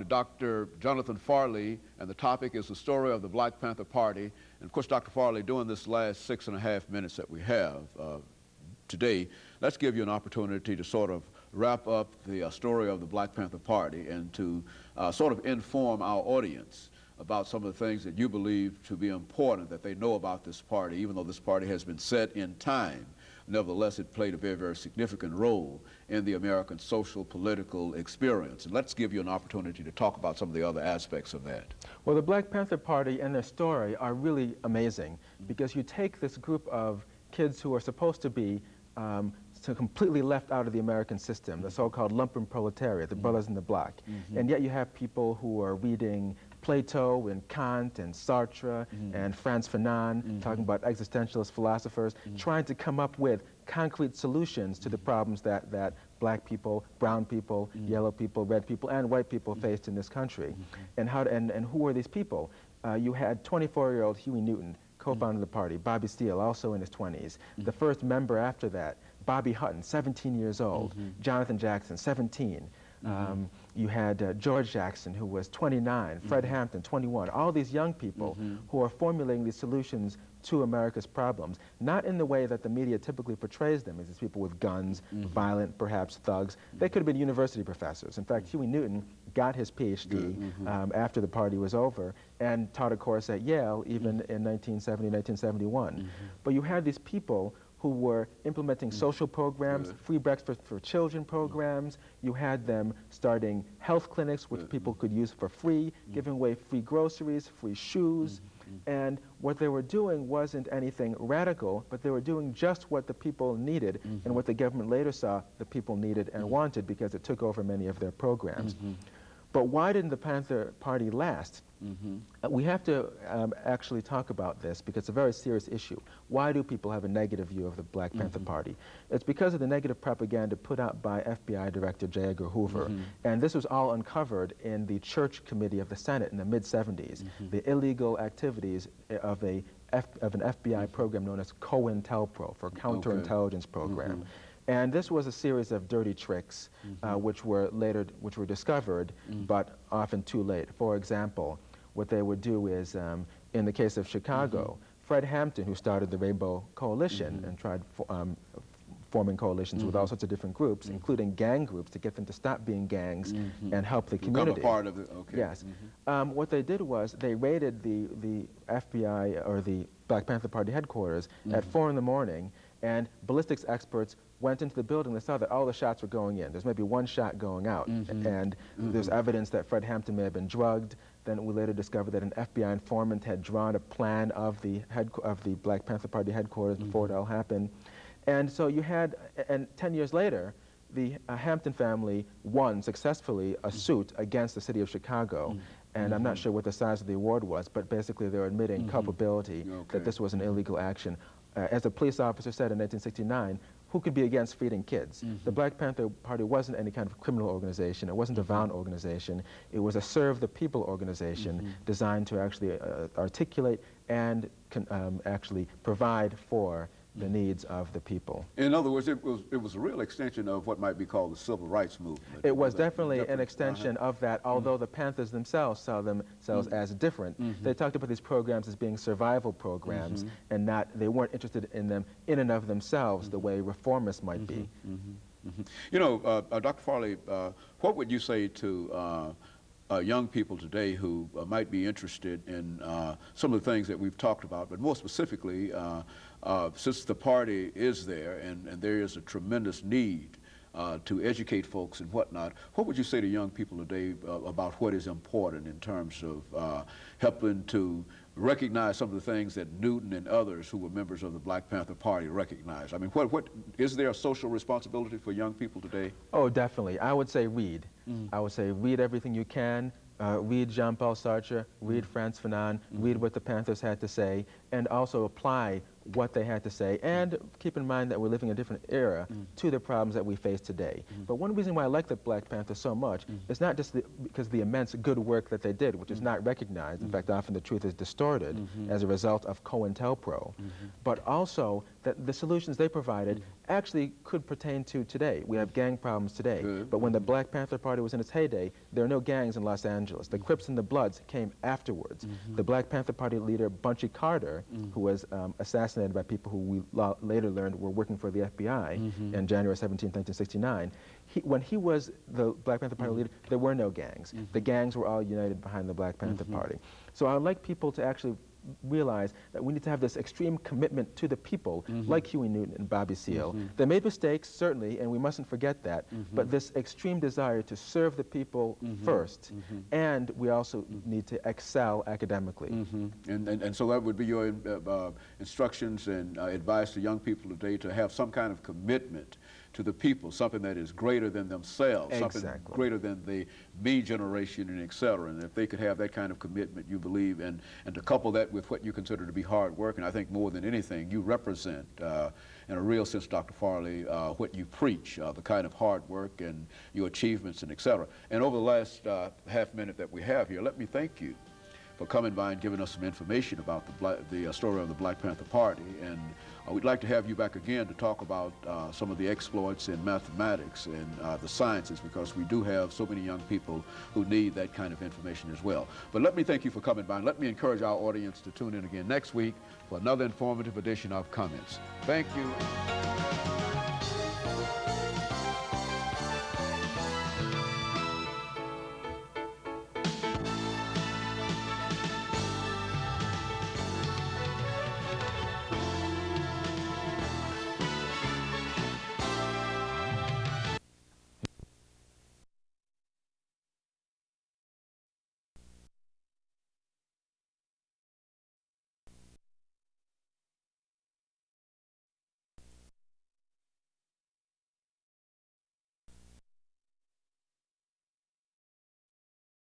Dr. Jonathan Farley, and the topic is the story of the Black Panther Party. And of course, Dr. Farley, during this last 6.5 minutes that we have today, let's give you an opportunity to sort of wrap up the story of the Black Panther Party and to sort of inform our audience about some of the things that you believe to be important that they know about this party, even though this party has been set in time. Nevertheless, it played a very, very significant role in the American social, political experience. And let's give you an opportunity to talk about some of the other aspects of that. Well, the Black Panther Party and their story are really amazing because you take this group of kids who are supposed to be completely left out of the American system, the so-called lumpen proletariat, the brothers in the black, and yet you have people who are reading Plato and Kant and Sartre and Frantz Fanon, talking about existentialist philosophers, trying to come up with concrete solutions to the problems that black people, brown people, yellow people, red people, and white people faced in this country. And who were these people? You had 24-year-old Huey Newton, co-founder of the party, Bobby Steele, also in his 20s. The first member after that, Bobby Hutton, 17 years old. Jonathan Jackson, 17. You had George Jackson, who was 29, Fred Hampton, 21, all these young people who are formulating these solutions to America's problems, not in the way that the media typically portrays them as these people with guns, violent, perhaps thugs. They could have been university professors. In fact, Huey Newton got his PhD after the party was over and taught a course at Yale even in 1970, 1971. But you had these people who were implementing social programs, free breakfast for children programs. You had them starting health clinics which people could use for free, giving away free groceries, free shoes. And what they were doing wasn't anything radical, but they were doing just what the people needed and what the government later saw the people needed and wanted because it took over many of their programs. But why didn't the Panther Party last? We have to actually talk about this because it's a very serious issue. Why do people have a negative view of the Black Panther Party? It's because of the negative propaganda put out by FBI Director J. Edgar Hoover. And this was all uncovered in the Church Committee of the Senate in the mid-70s. The illegal activities of an FBI program known as COINTELPRO, for Counterintelligence Program. And this was a series of dirty tricks which were discovered, but often too late. For example, what they would do is, in the case of Chicago, Fred Hampton, who started the Rainbow Coalition and tried forming coalitions with all sorts of different groups, including gang groups, to get them to stop being gangs and help the community. Become a part of it, Yes. What they did was they raided the FBI, or the Black Panther Party headquarters, at 4 in the morning, and ballistics experts went into the building. They saw that all the shots were going in. There's maybe one shot going out, and there's evidence that Fred Hampton may have been drugged. Then we later discovered that an FBI informant had drawn a plan of the Black Panther Party headquarters before it all happened. And so you had, and 10 years later, the Hampton family won successfully a suit against the city of Chicago. And I'm not sure what the size of the award was, but basically they were admitting culpability that this was an illegal action. As a police officer said in 1969, who could be against feeding kids? The Black Panther Party wasn't any kind of criminal organization. It wasn't a violent organization. It was a serve the people organization designed to actually articulate and actually provide for the needs of the people. In other words, it was a real extension of what might be called the civil rights movement. It was definitely an extension of that, although the Panthers themselves saw themselves as different. They talked about these programs as being survival programs, and not, they weren't interested in them in and of themselves the way reformists might be. You know, Dr. Farley, what would you say to young people today who might be interested in some of the things that we've talked about, but more specifically, since the party is there and there is a tremendous need to educate folks and whatnot, what would you say to young people today about what is important in terms of helping to recognize some of the things that Newton and others who were members of the Black Panther Party recognized? I mean, what is there a social responsibility for young people today? Oh, definitely. I would say read. I would say read everything you can. Read Jean-Paul Sartre, read Frantz Fanon, read what the Panthers had to say, and also apply what they had to say, and keep in mind that we're living in a different era to the problems that we face today. But one reason why I like the Black Panthers so much is not just because of the immense good work that they did, which is not recognized. In fact, often the truth is distorted as a result of COINTELPRO, but also that the solutions they provided actually could pertain to today. We have gang problems today. Good. But when the Black Panther Party was in its heyday, there were no gangs in Los Angeles. The Crips and the Bloods came afterwards. The Black Panther Party leader, Bunchy Carter, who was assassinated by people who we later learned were working for the FBI on January 17, 1969, when he was the Black Panther Party leader, there were no gangs. The gangs were all united behind the Black Panther Party. So I would like people to actually realize that we need to have this extreme commitment to the people, like Huey Newton and Bobby Seale. They made mistakes, certainly, and we mustn't forget that, but this extreme desire to serve the people first, and we also need to excel academically. And so that would be your instructions and advice to young people today, to have some kind of commitment to the people, something that is greater than themselves, something greater than the me generation, and et cetera. And if they could have that kind of commitment, you believe, and to couple that with what you consider to be hard work, and I think more than anything, you represent, in a real sense, Dr. Farley, what you preach, the kind of hard work and your achievements, and et cetera. And over the last half minute that we have here, let me thank you for coming by and giving us some information about the story of the Black Panther Party. And we'd like to have you back again to talk about some of the exploits in mathematics and the sciences, because we do have so many young people who need that kind of information as well. But let me thank you for coming by, and let me encourage our audience to tune in again next week for another informative edition of Comments. Thank you.